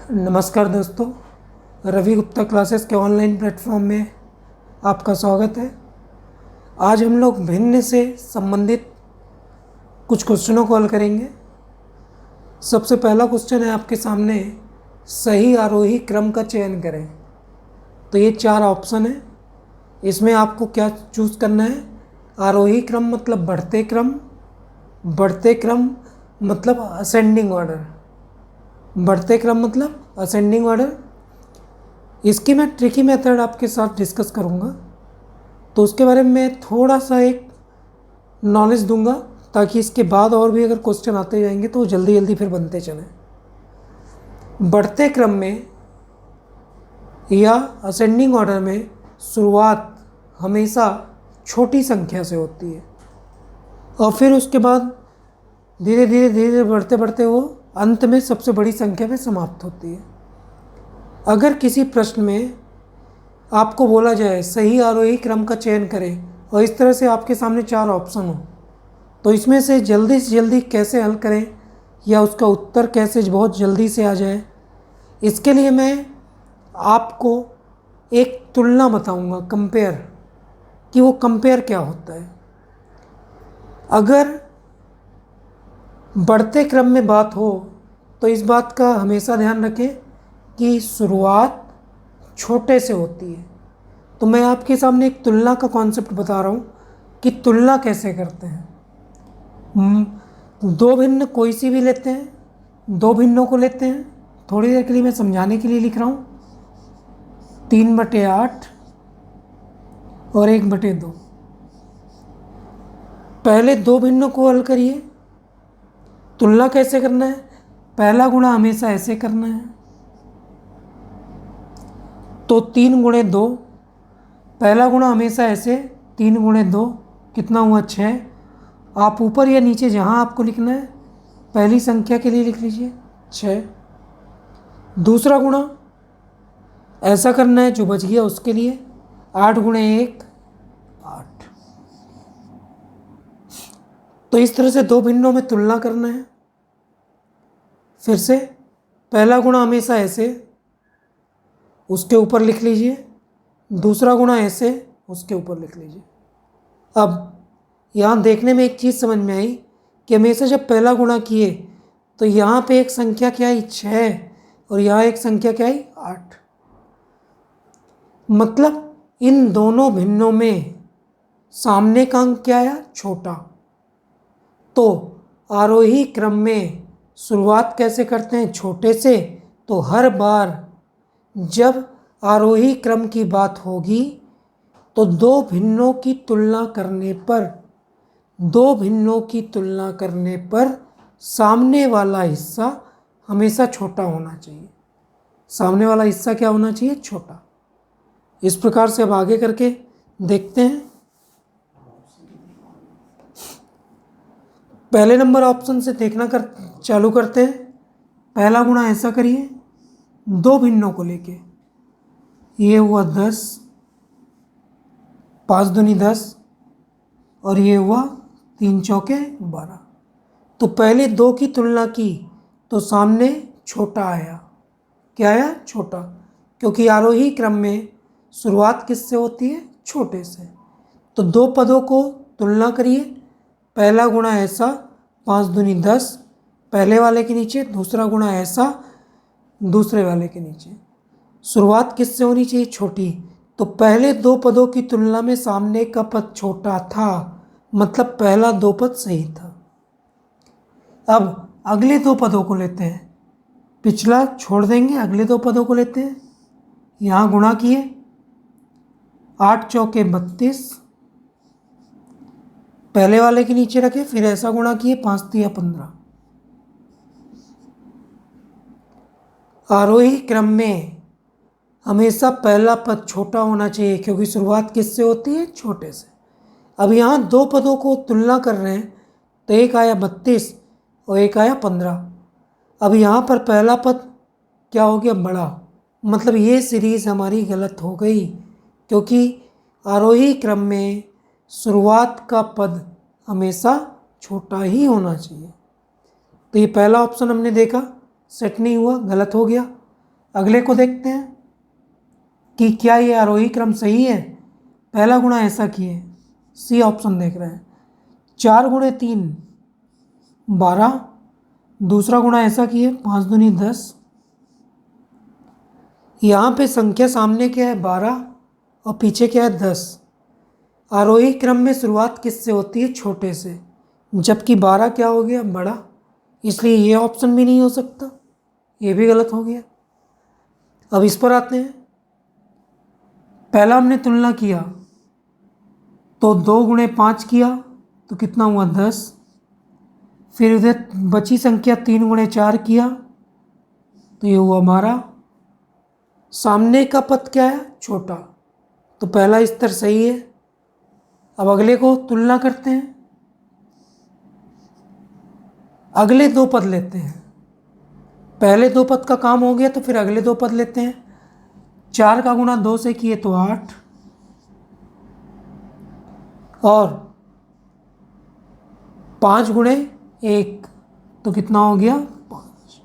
नमस्कार दोस्तों, रवि गुप्ता क्लासेस के ऑनलाइन प्लेटफॉर्म में आपका स्वागत है। आज हम लोग भिन्न से संबंधित कुछ क्वेश्चनों को हल करेंगे। सबसे पहला क्वेश्चन है आपके सामने, सही आरोही क्रम का चयन करें। तो ये 4 ऑप्शन है, इसमें आपको क्या चूज़ करना है। आरोही क्रम मतलब बढ़ते क्रम मतलब असेंडिंग ऑर्डर, बढ़ते क्रम मतलब असेंडिंग ऑर्डर। इसकी मैं ट्रिकी मेथड आपके साथ डिस्कस करूँगा, तो उसके बारे में मैं थोड़ा सा एक नॉलेज दूंगा, ताकि इसके बाद और भी अगर क्वेश्चन आते जाएंगे तो जल्दी जल्दी फिर बनते चलें। बढ़ते क्रम में या असेंडिंग ऑर्डर में शुरुआत हमेशा छोटी संख्या से होती है और फिर उसके बाद धीरे धीरे बढ़ते बढ़ते वो अंत में सबसे बड़ी संख्या में समाप्त होती है। अगर किसी प्रश्न में आपको बोला जाए सही आरोही क्रम का चयन करें और इस तरह से आपके सामने 4 ऑप्शन हो, तो इसमें से जल्दी कैसे हल करें या उसका उत्तर कैसे बहुत जल्दी से आ जाए, इसके लिए मैं आपको एक तुलना बताऊंगा, कंपेयर, कि वो कंपेयर क्या होता है। अगर बढ़ते क्रम में बात हो तो इस बात का हमेशा ध्यान रखें कि शुरुआत छोटे से होती है। तो मैं आपके सामने एक तुलना का कॉन्सेप्ट बता रहा हूँ कि तुलना कैसे करते हैं। दो भिन्न कोई सी भी लेते हैं, 2 भिन्नों को लेते हैं। थोड़ी देर के लिए मैं समझाने के लिए लिख रहा हूँ। 3/8 और 1/2। पहले 2 भिन्नों को हल करिए। तुलना कैसे करना है, पहला गुणा हमेशा ऐसे करना है। तो 3 × 2, पहला गुणा हमेशा ऐसे, 3 × 2 कितना हुआ, 6। आप ऊपर या नीचे जहाँ आपको लिखना है पहली संख्या के लिए लिख लीजिए 6। दूसरा गुणा ऐसा करना है जो बच गया उसके लिए, 8 × 1 8। तो इस तरह से 2 भिन्नों में तुलना करना है। फिर से पहला गुणा हमेशा ऐसे, उसके ऊपर लिख लीजिए। दूसरा गुणा ऐसे, उसके ऊपर लिख लीजिए। अब यहाँ देखने में एक चीज़ समझ में आई कि हमेशा जब पहला गुणा किए तो यहाँ पे एक संख्या क्या आई, 6, और यहाँ एक संख्या क्या आई, 8। मतलब इन दोनों भिन्नों में सामने का अंक क्या आया, छोटा। तो आरोही क्रम में शुरुआत कैसे करते हैं, छोटे से। तो हर बार जब आरोही क्रम की बात होगी तो 2 भिन्नों की तुलना करने पर सामने वाला हिस्सा हमेशा छोटा होना चाहिए। सामने वाला हिस्सा क्या होना चाहिए, छोटा। इस प्रकार से अब आगे करके देखते हैं। पहले नंबर ऑप्शन से देखना चालू करते हैं। पहला गुणा ऐसा करिए, 2 भिन्नों को लेके, ये हुआ 10, 5 दूनी 10, और ये हुआ 3 चौके 12। तो पहले 2 की तुलना की तो सामने छोटा आया। क्या आया, छोटा, क्योंकि आरोही क्रम में शुरुआत किससे होती है, छोटे से। तो 2 पदों को तुलना करिए। पहला गुणा ऐसा, 5 दूनी 10, पहले वाले के नीचे। दूसरा गुणा ऐसा, दूसरे वाले के नीचे। शुरुआत किससे होनी चाहिए, छोटी। तो पहले 2 पदों की तुलना में सामने का पद छोटा था, मतलब पहला 2 पद सही था। अब अगले 2 पदों को लेते हैं, पिछला छोड़ देंगे, अगले 2 पदों को लेते हैं। यहाँ गुणा किए, 8 चौके 32, पहले वाले के नीचे रखे, फिर ऐसा गुणा किए, 5 तिया 15। आरोही क्रम में हमेशा पहला पद छोटा होना चाहिए, क्योंकि शुरुआत किससे होती है, छोटे से। अब यहाँ 2 पदों को तुलना कर रहे हैं, तो एक आया 32 और एक आया 15। अब यहाँ पर पहला पद क्या हो गया, बड़ा। मतलब ये सीरीज़ हमारी गलत हो गई, क्योंकि आरोही क्रम में शुरुआत का पद हमेशा छोटा ही होना चाहिए। तो ये पहला ऑप्शन हमने देखा, सेट नहीं हुआ, गलत हो गया। अगले को देखते हैं कि क्या ये आरोही क्रम सही है। पहला गुणा ऐसा किए, सी ऑप्शन देख रहे हैं। 4 गुणे 3 12, दूसरा गुणा ऐसा किए 5 दूनी 10। यहाँ पे संख्या सामने क्या है 12 और पीछे क्या है 10। आरोही क्रम में शुरुआत किससे होती है? छोटे से, जबकि 12 क्या हो गया? बड़ा, इसलिए ये ऑप्शन भी नहीं हो सकता, ये भी गलत हो गया। अब इस पर आते हैं। पहला हमने तुलना किया तो 2 गुणे 5 किया तो कितना हुआ? 10। फिर इधर बची संख्या 3 गुणे 4 किया तो ये हुआ 12। सामने का पद क्या है? छोटा, तो पहला स्तर सही है। अब अगले को तुलना करते हैं। अगले 2 पद लेते हैं। पहले 2 पद का काम हो गया तो फिर अगले 2 पद लेते हैं। 4 का गुणा 2 से किए तो 8, और 5 गुणे 1 तो कितना हो गया? 5।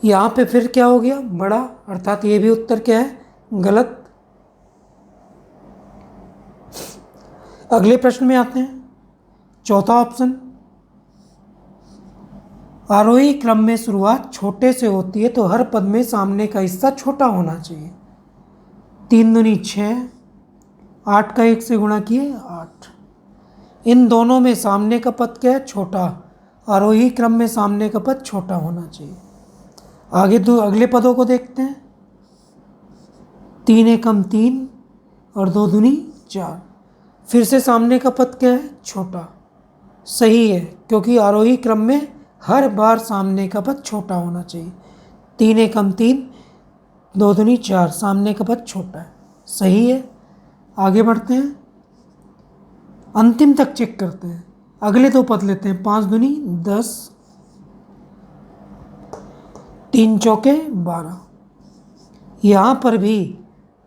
यहाँ पे फिर क्या हो गया? बड़ा, अर्थात ये भी उत्तर क्या है? गलत। अगले प्रश्न में आते हैं। चौथा ऑप्शन, आरोही क्रम में शुरुआत छोटे से होती है तो हर पद में सामने का हिस्सा छोटा होना चाहिए। 3 दूनी 6, 8 का 1 से गुणा किए 8। इन दोनों में सामने का पद क्या है? छोटा। आरोही क्रम में सामने का पद छोटा होना चाहिए। आगे अगले पदों को देखते हैं। 3 एकम 3 और 2 दूनी 4। फिर से सामने का पद क्या है? छोटा। सही है, क्योंकि आरोही क्रम में हर बार सामने का पद छोटा होना चाहिए। 3 एकम 3, 2 दूनी 4, सामने का पद छोटा है, सही है। आगे बढ़ते हैं, अंतिम तक चेक करते हैं। अगले 2 पद लेते हैं। 5 दूनी 10, 3 चौके 12। यहाँ पर भी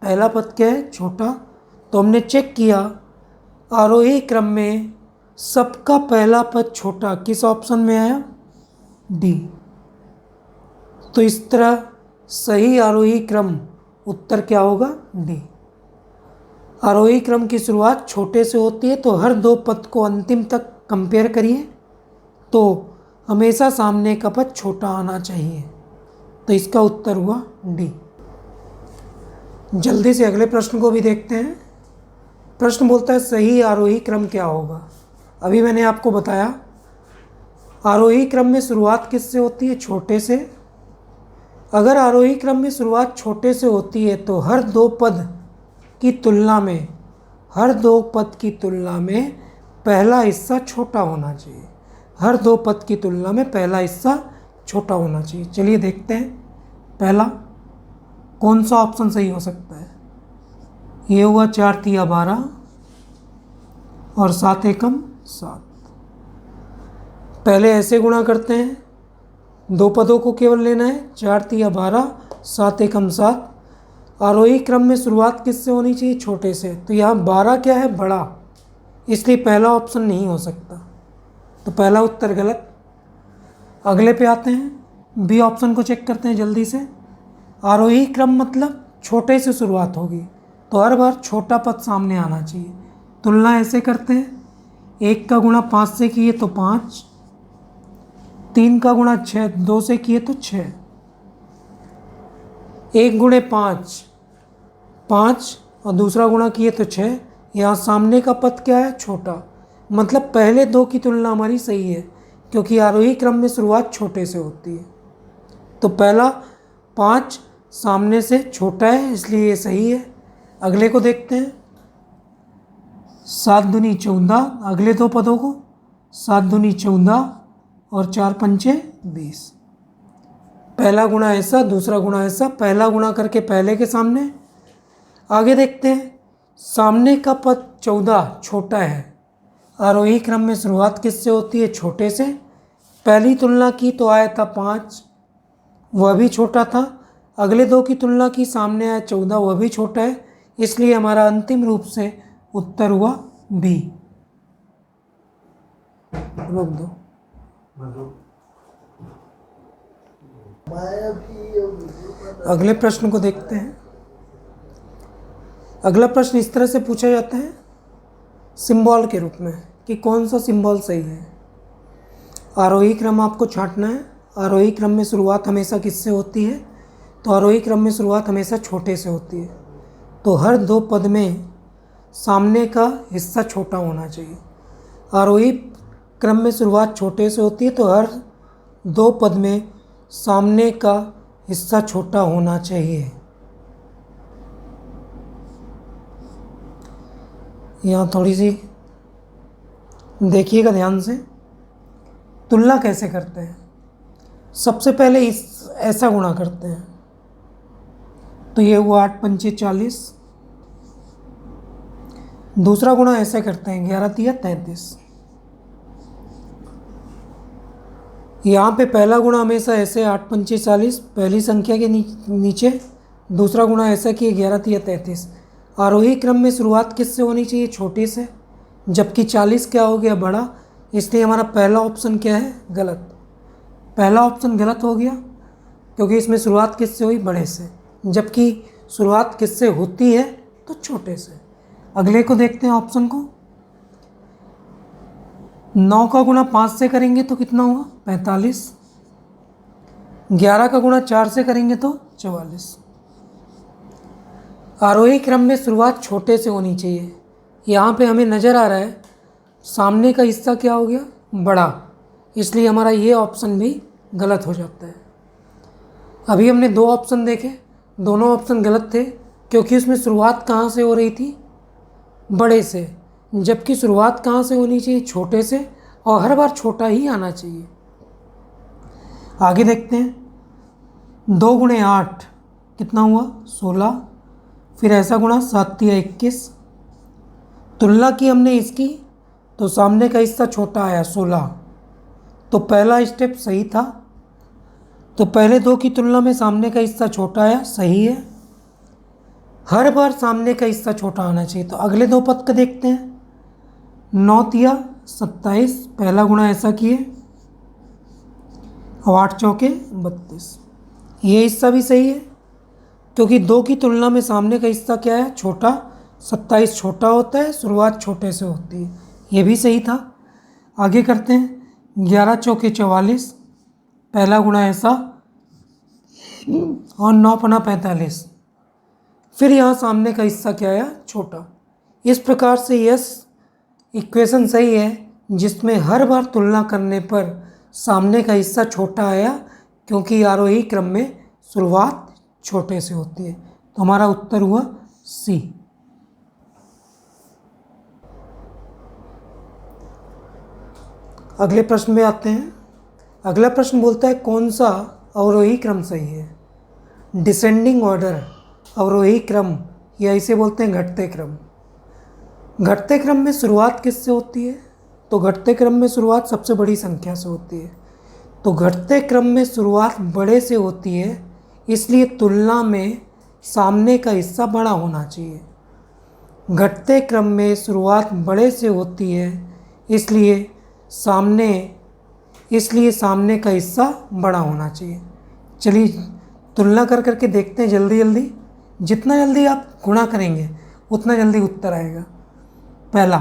पहला पद क्या है? छोटा। तो हमने चेक किया आरोही क्रम में सबका पहला पद छोटा किस ऑप्शन में आया? डी। तो इस तरह सही आरोही क्रम उत्तर क्या होगा? डी। आरोही क्रम की शुरुआत छोटे से होती है तो हर 2 पद को अंतिम तक कंपेयर करिए तो हमेशा सामने का पद छोटा आना चाहिए। तो इसका उत्तर हुआ डी। जल्दी से अगले प्रश्न को भी देखते हैं। प्रश्न बोलता है सही आरोही क्रम क्या होगा? अभी मैंने आपको बताया आरोही क्रम में शुरुआत किससे होती है? छोटे से। अगर आरोही क्रम में शुरुआत छोटे से होती है तो हर 2 पद की तुलना में पहला हिस्सा छोटा होना चाहिए। हर 2 पद की तुलना में पहला हिस्सा छोटा होना चाहिए। चलिए देखते हैं पहला कौन सा ऑप्शन सही हो सकता है। ये हुआ 4 तिया 12 और 7 एकम 7। पहले ऐसे गुणा करते हैं, 2 पदों को केवल लेना है। 4 तिया 12, 7 एकम 7। आरोही क्रम में शुरुआत किससे होनी चाहिए? छोटे से। तो यहाँ 12 क्या है? बड़ा, इसलिए पहला ऑप्शन नहीं हो सकता, तो पहला उत्तर गलत। अगले पे आते हैं, बी ऑप्शन को चेक करते हैं जल्दी से। आरोही क्रम मतलब छोटे से शुरुआत होगी तो हर बार छोटा पद सामने आना चाहिए। तुलना ऐसे करते हैं, 1 का गुणा 5 से किए तो 5, 3 का गुणा 6 2 से किए तो 6। 1 गुणे 5 5 और दूसरा गुणा किए तो 6। यहाँ सामने का पद क्या है? छोटा, मतलब पहले 2 की तुलना हमारी सही है क्योंकि आरोही क्रम में शुरुआत छोटे से होती है। तो पहला 5 सामने से छोटा है, इसलिए ये सही है। अगले को देखते हैं, 7 दूनी 14। अगले 2 पदों को 7 दूनी 14 और 4 पंचे 20। पहला गुणा ऐसा, दूसरा गुणा ऐसा, पहला गुणा करके पहले के सामने। आगे देखते हैं, सामने का पद 14 छोटा है। आरोही क्रम में शुरुआत किससे होती है? छोटे से। पहली तुलना की तो आया था 5, वह भी छोटा था। अगले 2 की तुलना की, सामने आया 14, वह भी छोटा है, इसलिए हमारा अंतिम रूप से उत्तर हुआ बी। रोक दो। अगले प्रश्न को देखते हैं। अगला प्रश्न इस तरह से पूछा जाता है सिंबल के रूप में कि कौन सा सिंबल सही है। आरोही क्रम आपको छांटना है। आरोही क्रम में शुरुआत हमेशा किससे होती है? तो आरोही क्रम में शुरुआत हमेशा छोटे से होती है। तो हर दो पद में सामने का हिस्सा छोटा होना चाहिए। आरोही क्रम में शुरुआत छोटे से होती है तो हर दो पद में सामने का हिस्सा छोटा होना चाहिए। यहाँ थोड़ी सी देखिएगा ध्यान से, तुलना कैसे करते हैं। सबसे पहले ऐसा गुणा करते हैं तो ये हुआ 8 पंचे 40। दूसरा गुणा ऐसे करते हैं 11 तिया 33। यहाँ पे पहला गुणा हमेशा ऐसे 8 पंचे 40 पहली संख्या के नीचे, दूसरा गुणा ऐसा कि 11 तिया 33। आरोही क्रम में शुरुआत किससे होनी चाहिए? छोटे से, जबकि 40 क्या हो गया? बड़ा। इसलिए हमारा पहला ऑप्शन क्या है? गलत। पहला ऑप्शन गलत हो गया क्योंकि इसमें शुरुआत किससे हुई? बड़े से, जबकि शुरुआत किससे होती है? तो छोटे से। अगले को देखते हैं ऑप्शन को। 9 का गुणा 5 से करेंगे तो कितना हुआ? 45। 11 का गुणा 4 से करेंगे तो 44। आरोही क्रम में शुरुआत छोटे से होनी चाहिए। यहाँ पे हमें नज़र आ रहा है सामने का हिस्सा क्या हो गया? बड़ा। इसलिए हमारा ये ऑप्शन भी गलत हो जाता है। अभी हमने दो ऑप्शन देखे, दोनों ऑप्शन गलत थे क्योंकि उसमें शुरुआत कहाँ से हो रही थी? बड़े से, जबकि शुरुआत कहाँ से होनी चाहिए? छोटे से, और हर बार छोटा ही आना चाहिए। आगे देखते हैं। 2 गुणे 8 कितना हुआ? 16। फिर ऐसा गुणा 7 तिया 21। तुलना की हमने इसकी तो सामने का हिस्सा छोटा आया 16। तो पहला स्टेप सही था। तो पहले दो की तुलना में सामने का हिस्सा छोटा आया, सही है। हर बार सामने का हिस्सा छोटा आना चाहिए। तो अगले दो पद का देखते हैं। 9 तिया 27 पहला गुणा ऐसा किए और 8 चौके 32। ये हिस्सा भी सही है क्योंकि 2 की तुलना में सामने का हिस्सा क्या है? छोटा। 27 छोटा होता है, शुरुआत छोटे से होती है। ये भी सही था। आगे करते हैं। 11 चौके 44 पहला गुणा ऐसा और 9 पना 45। फिर यहाँ सामने का हिस्सा क्या आया? छोटा। इस प्रकार से यस इक्वेशन सही है जिसमें हर बार तुलना करने पर सामने का हिस्सा छोटा आया क्योंकि आरोही क्रम में शुरुआत छोटे से होती है। तो हमारा उत्तर हुआ सी। अगले प्रश्न में आते हैं। अगला प्रश्न बोलता है कौन सा अवरोही क्रम सही है? डिसेंडिंग ऑर्डर अवरोही क्रम, या इसे बोलते हैं घटते क्रम। घटते क्रम में शुरुआत किससे होती है? तो घटते क्रम में शुरुआत सबसे बड़ी संख्या से होती है। तो घटते क्रम में शुरुआत बड़े से होती है, इसलिए तुलना में सामने का हिस्सा बड़ा होना चाहिए। घटते क्रम में शुरुआत बड़े से होती है, इसलिए सामने का हिस्सा बड़ा होना चाहिए। चलिए तुलना कर करके देखते हैं जल्दी जल्दी। जितना जल्दी आप गुणा करेंगे उतना जल्दी उत्तर आएगा। पहला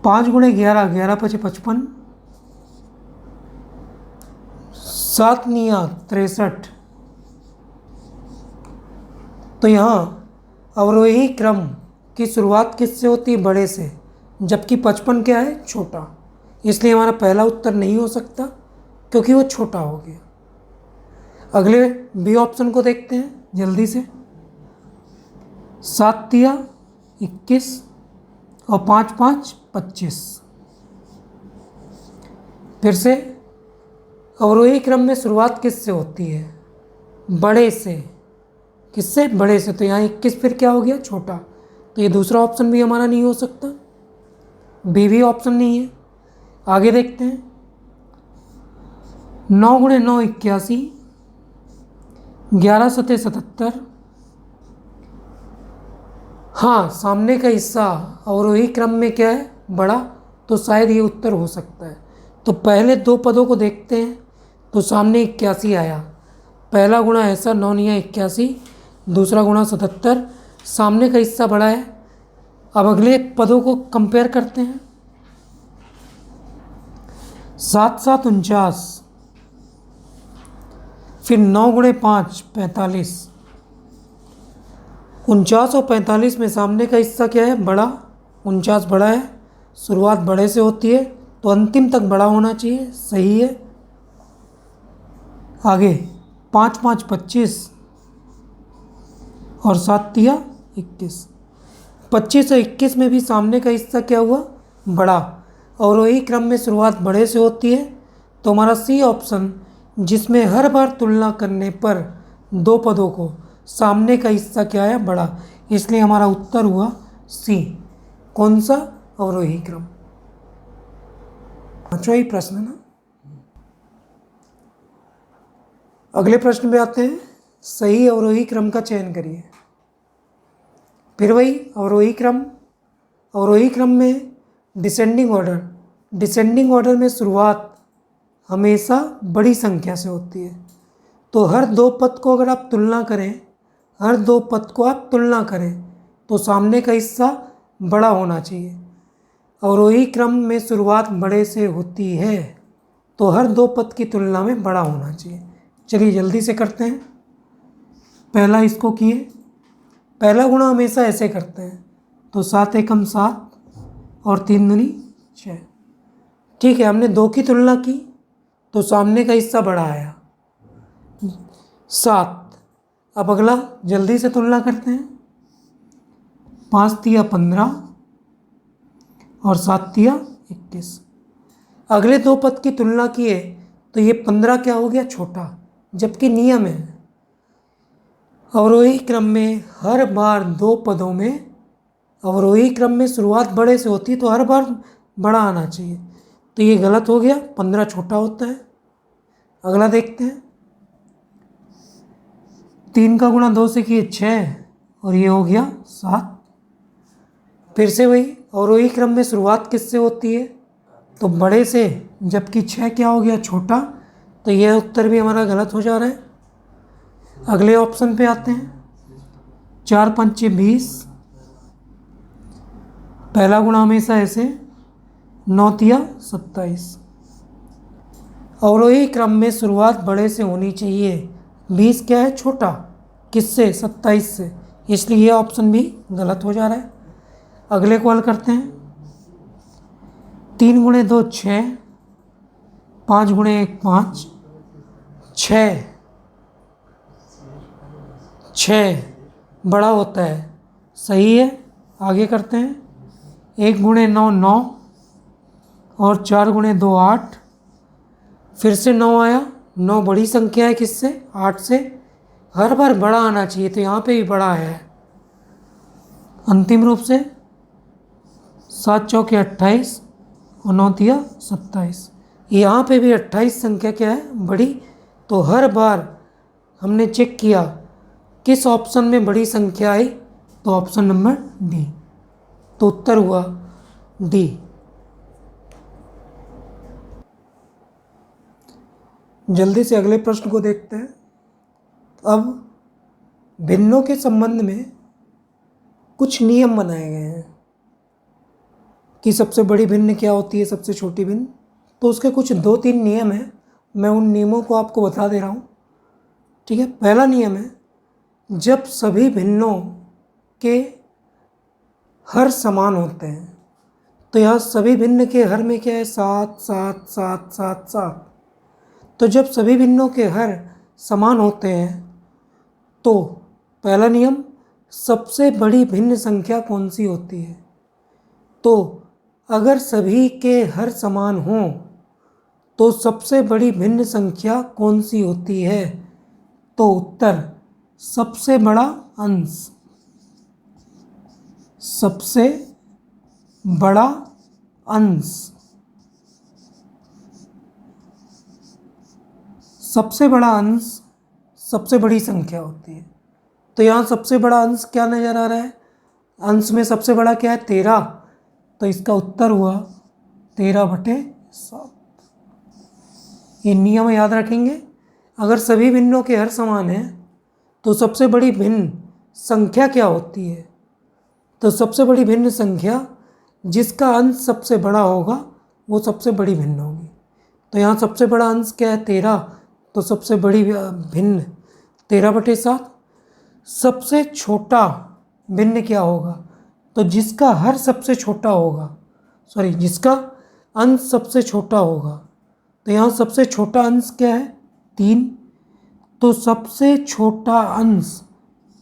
5 गुणे 11 11 पचे 55। 7 निया 63। तो यहाँ अवरोही क्रम की शुरुआत किससे होती है? बड़े से, जबकि 55 क्या है? छोटा। इसलिए हमारा पहला उत्तर नहीं हो सकता क्योंकि वो छोटा हो गया। अगले बी ऑप्शन को देखते हैं जल्दी से। 7 तिया 21 और 5 5 25। फिर से अवरोही क्रम में शुरुआत किससे होती है? बड़े से। किससे? बड़े से। तो यहाँ 21 फिर क्या हो गया? छोटा। तो ये दूसरा ऑप्शन भी हमारा नहीं हो सकता, बी भी ऑप्शन नहीं है। आगे देखते हैं। 9 गुणे 9 81। 11 सते 77। हाँ, सामने का हिस्सा अवरोही क्रम में क्या है? बड़ा। तो शायद ये उत्तर हो सकता है। तो पहले दो पदों को देखते हैं तो सामने 81 आया। पहला गुणा ऐसा 9 निया 81, दूसरा गुणा 77, सामने का हिस्सा बड़ा है। अब अगले पदों को कंपेयर करते हैं। 7 7 49, फिर 9 गुणे 5 45। 49 और 45 में सामने का हिस्सा क्या है? बड़ा। 49 बड़ा है, शुरुआत बड़े से होती है तो अंतिम तक बड़ा होना चाहिए, सही है। आगे 5 5 25 और 7 तिया 21। 25 और 21 में भी सामने का हिस्सा क्या हुआ? बड़ा, और वही क्रम में शुरुआत बड़े से होती है। तो हमारा सी ऑप्शन, जिसमें हर बार तुलना करने पर दो पदों को सामने का हिस्सा क्या है? बड़ा, इसलिए हमारा उत्तर हुआ सी। कौन सा? अवरोही क्रम। पांचवा ही प्रश्न है ना। अगले प्रश्न पे आते हैं। सही अवरोही क्रम का चयन करिए। फिर वही अवरोही क्रम में डिसेंडिंग ऑर्डर में शुरुआत हमेशा बड़ी संख्या से होती है। तो हर दो पद को अगर आप तुलना करें तो सामने का हिस्सा बड़ा होना चाहिए। अवरोही क्रम में शुरुआत बड़े से होती है तो हर दो पद की तुलना में बड़ा होना चाहिए। चलिए जल्दी से करते हैं। पहला इसको किए, पहला गुणा हमेशा ऐसे करते हैं तो 7 एकम 7 और 3 दूनी 6। ठीक है, हमने 2 की तुलना की तो सामने का हिस्सा बड़ा आया 7। अब अगला जल्दी से तुलना करते हैं। 5 तिया 15 और 7 तिया 21। अगले दो पद की तुलना किए तो ये 15 क्या हो गया? छोटा, जबकि नियम है अवरोही क्रम में हर बार दो पदों में अवरोही क्रम में शुरुआत बड़े से होती है तो हर बार बड़ा आना चाहिए। तो ये गलत हो गया, 15 छोटा होता है। अगला देखते हैं। 3 का गुणा 2 से किए 6 और ये हो गया 7। फिर से वही अवरोही क्रम में शुरुआत किससे होती है? तो बड़े से, जबकि 6 क्या हो गया? छोटा। तो यह उत्तर भी हमारा गलत हो जा रहा है। अगले ऑप्शन पे आते हैं। 4 पंचे 20, पहला गुणा हमेशा ऐसे 9 तिया 27। अवरोही क्रम में शुरुआत बड़े से होनी चाहिए। 20 क्या है? छोटा, किससे? 27 से, इसलिए यह ऑप्शन भी गलत हो जा रहा है। अगले को हल करते हैं। 3 गुणे 2 6, 5 गुणे 1 5, 6 बड़ा होता है, सही है। आगे करते हैं। 1 गुणे 9 9 और 4 गुणे 2 8। फिर से 9 आया। 9 बड़ी संख्या है किससे? 8 से। हर बार बड़ा आना चाहिए तो यहाँ पे भी बड़ा है। अंतिम रूप से 7 चौके 28 और 9 तिया 27। यहाँ पे भी 28 संख्या क्या है? बड़ी। तो हर बार हमने चेक किया किस ऑप्शन में बड़ी संख्या आई, तो ऑप्शन नंबर डी। तो उत्तर हुआ डी। जल्दी से अगले प्रश्न को देखते हैं। अब भिन्नों के संबंध में कुछ नियम बनाए गए हैं कि सबसे बड़ी भिन्न क्या होती है, सबसे छोटी भिन्न। तो उसके कुछ 2-3 नियम हैं, मैं उन नियमों को आपको बता दे रहा हूँ। ठीक है, पहला नियम है, जब सभी भिन्नों के हर समान होते हैं, तो यहाँ सभी भिन्न के हर में क्या है? 7 7 7 7 7। तो जब सभी भिन्नों के हर समान होते हैं तो पहला नियम, सबसे बड़ी भिन्न संख्या कौन सी होती है? तो अगर सभी के हर समान हों तो सबसे बड़ी भिन्न संख्या कौन सी होती है? तो उत्तर सबसे बड़ा अंश। सबसे बड़ा अंश। सबसे बड़ा अंश सबसे बड़ी संख्या होती है। तो यहाँ सबसे बड़ा अंश क्या नज़र आ रहा है? अंश में सबसे बड़ा क्या है? 13। तो इसका उत्तर हुआ 13/7। ये नियम याद रखेंगे। अगर सभी भिन्नों के हर समान हैं तो सबसे बड़ी भिन्न संख्या क्या होती है? तो सबसे बड़ी भिन्न संख्या जिसका अंश सबसे बड़ा होगा वो सबसे बड़ी भिन्न होगी। तो यहाँ सबसे बड़ा अंश क्या है? 13। तो सबसे बड़ी भिन्न 13/7। सबसे छोटा भिन्न क्या होगा? तो जिसका हर सबसे छोटा होगा, जिसका अंश सबसे छोटा होगा। तो यहाँ सबसे छोटा अंश क्या है? 3। तो सबसे छोटा अंश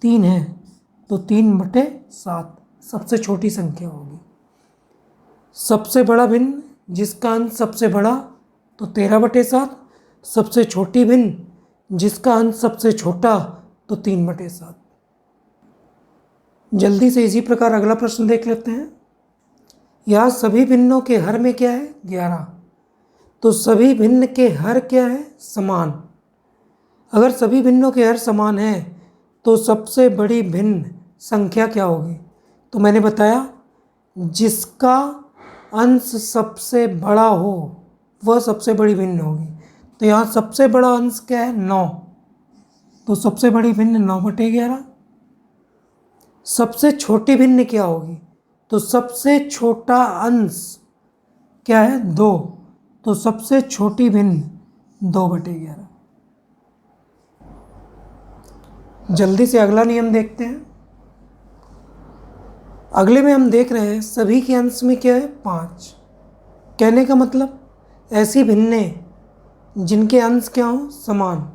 3 है, तो 3/7 सबसे छोटी संख्या होगी। सबसे बड़ा भिन्न जिसका अंश सबसे बड़ा, तो 13/7। सबसे छोटी भिन्न जिसका अंश सबसे छोटा, तो 3/7। जल्दी से इसी प्रकार अगला प्रश्न देख लेते हैं। यहाँ सभी भिन्नों के हर में क्या है? 11। तो सभी भिन्न के हर क्या है? समान। अगर सभी भिन्नों के हर समान है तो सबसे बड़ी भिन्न संख्या क्या होगी? तो मैंने बताया जिसका अंश सबसे बड़ा हो वह सबसे बड़ी भिन्न होगी। तो यहाँ सबसे बड़ा अंश क्या है? 9। तो सबसे बड़ी भिन्न 9/11। सबसे छोटी भिन्न क्या होगी? तो सबसे छोटा अंश क्या है? 2। तो सबसे छोटी भिन्न 2/11। जल्दी से अगला नियम देखते हैं। अगले में हम देख रहे हैं सभी के अंश में क्या है? 5। कहने का मतलब ऐसी भिन्नें जिनके अंश क्या हो? समान।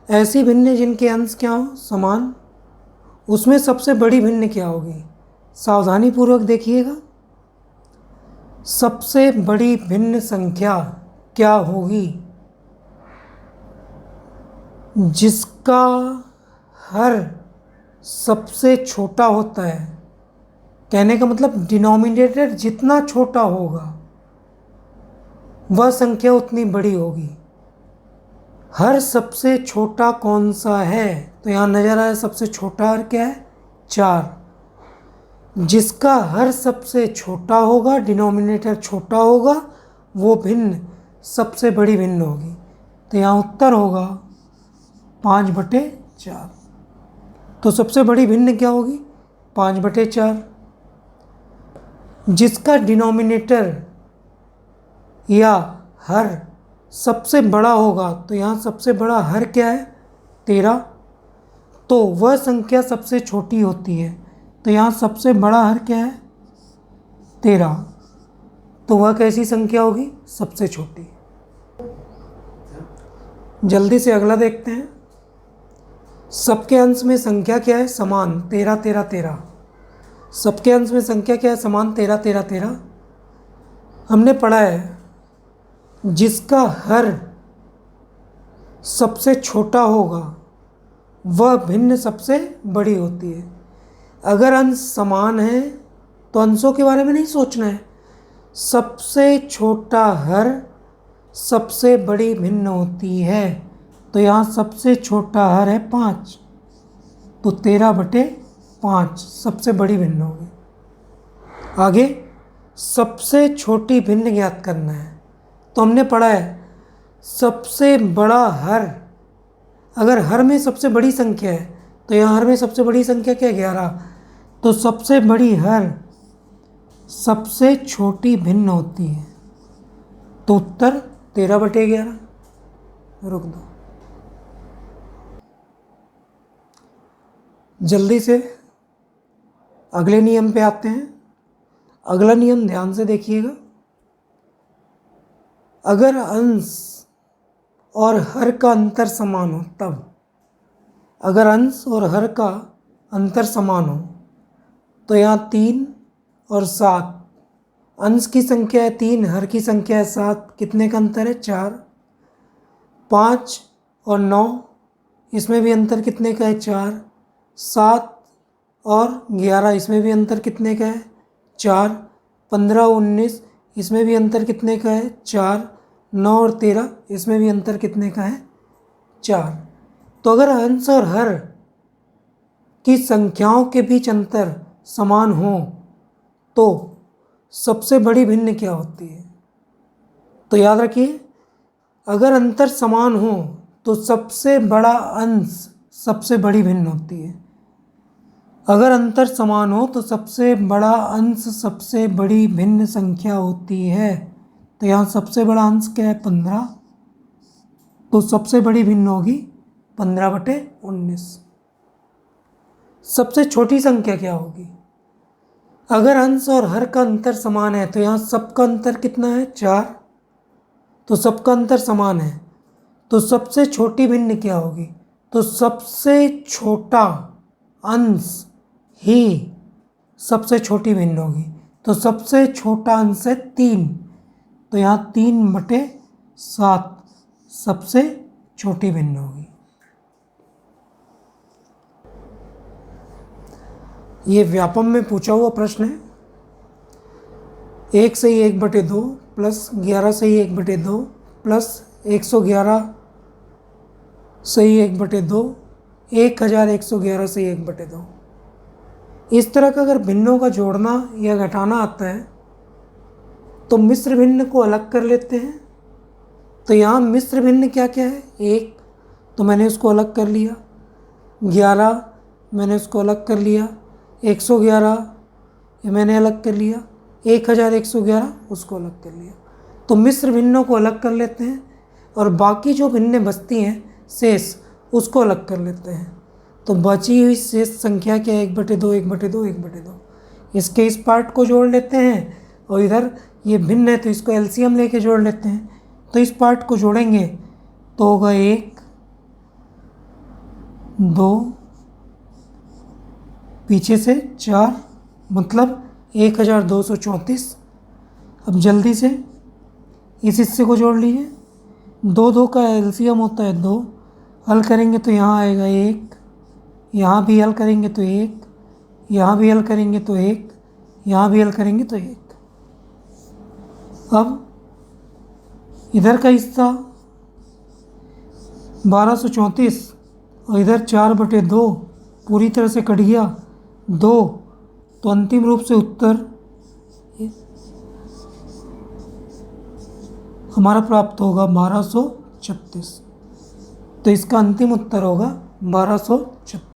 ऐसी भिन्नें जिनके अंश क्या हो? समान। उसमें सबसे बड़ी भिन्न क्या होगी? सावधानी पूर्वक देखिएगा। सबसे बड़ी भिन्न संख्या क्या होगी? जिसका हर सबसे छोटा होता है। कहने का मतलब डिनोमिनेटर जितना छोटा होगा वह संख्या उतनी बड़ी होगी। हर सबसे छोटा कौन सा है? तो यहाँ नजर आया सबसे छोटा हर क्या है? 4। जिसका हर सबसे छोटा होगा, डिनोमिनेटर छोटा होगा, वो भिन्न सबसे बड़ी भिन्न होगी। तो यहाँ उत्तर होगा 5/4। तो सबसे बड़ी भिन्न क्या होगी? 5/4। जिसका डिनोमिनेटर या हर सबसे बड़ा होगा, तो यहाँ सबसे बड़ा हर क्या है? 13। तो वह संख्या सबसे छोटी होती है। तो यहाँ सबसे बड़ा हर क्या है? 13। तो वह कैसी संख्या होगी? सबसे छोटी। जल्दी से अगला देखते हैं। सबके अंश में संख्या क्या है? समान। 13 13 13। सबके अंश में संख्या क्या है? समान। 13 13 13। हमने पढ़ा है जिसका हर सबसे छोटा होगा वह भिन्न सबसे बड़ी होती है। अगर अंश समान है तो अंशों के बारे में नहीं सोचना है। सबसे छोटा हर सबसे बड़ी भिन्न होती है। तो यहाँ सबसे छोटा हर है 5। तो 13/5 सबसे बड़ी भिन्न होगी। आगे सबसे छोटी भिन्न ज्ञात करना है। तो हमने पढ़ा है सबसे बड़ा हर, अगर हर में सबसे बड़ी संख्या है तो यहाँ हर में सबसे बड़ी संख्या क्या है? 11। तो सबसे बड़ी हर सबसे छोटी भिन्न होती है। तो उत्तर 13/11। रुक दो, जल्दी से अगले नियम पे आते हैं। अगला नियम ध्यान से देखिएगा। अगर अंश और हर का अंतर समान हो तब, अगर अंश और हर का अंतर समान हो तो यहाँ 3 और 7, अंश की संख्या है 3, हर की संख्या है 7, कितने का अंतर है? 4। 5 और 9, इसमें भी अंतर कितने का है? 4। 7 और 11, इसमें भी अंतर कितने का है? 4। 15 और 19, इसमें भी अंतर कितने का है? 4। 9 और 13, इसमें भी अंतर कितने का है? 4। तो अगर अंश और हर की संख्याओं के बीच अंतर समान हो तो सबसे बड़ी भिन्न क्या होती है? तो याद रखिए अगर अंतर समान हो तो सबसे बड़ा अंश सबसे बड़ी भिन्न होती है। अगर अंतर समान हो तो सबसे बड़ा अंश सबसे बड़ी भिन्न संख्या होती है। तो यहाँ सबसे बड़ा अंश क्या है? 15। तो सबसे बड़ी भिन्न होगी 15/19। सबसे छोटी संख्या क्या होगी? अगर अंश और हर का अंतर समान है तो यहाँ सबका अंतर कितना है? 4। तो सबका अंतर समान है तो सबसे छोटी भिन्न क्या होगी? तो सबसे छोटा अंश ही सबसे छोटी भिन्न होगी। तो सबसे छोटा अंश है 3। तो यहाँ 3/7 सबसे छोटी भिन्न होगी। ये व्यापम में पूछा हुआ प्रश्न है। 1 सही 1/2 प्लस 11 सही 1/2 प्लस 111 सही 1/2 1111 सही 1/2। इस तरह का अगर भिन्नों का जोड़ना या घटाना आता है तो मिश्र भिन्न को अलग कर लेते हैं। तो यहाँ मिश्र भिन्न क्या क्या है? 1 तो मैंने उसको अलग कर लिया, 11 मैंने उसको अलग कर लिया, 111 ये मैंने अलग कर लिया, 1111 उसको अलग कर लिया। तो मिश्र भिन्नों को अलग कर लेते हैं और बाकी जो भिन्नें बचती हैं शेष उसको अलग कर लेते हैं। तो बची हुई शेष संख्या क्या है? 1/2 1/2 1/2। इसके इस पार्ट को जोड़ लेते हैं और इधर ये भिन्न है तो इसको एलसीएम लेके जोड़ लेते हैं। तो इस पार्ट को जोड़ेंगे तो होगा 1 2 पीछे से 4 मतलब 1234। अब जल्दी से इस हिस्से को जोड़ लीजिए। 2 का एलसीएम होता है 2। हल करेंगे तो यहाँ आएगा 1, यहाँ भी हल करेंगे तो 1, यहाँ भी हल करेंगे तो 1, यहाँ भी हल करेंगे तो 1। अब इधर का हिस्सा 1234 और इधर 4/2 पूरी तरह से कट गया 2। तो अंतिम रूप से उत्तर हमारा प्राप्त होगा 1236। तो इसका अंतिम उत्तर होगा 1236।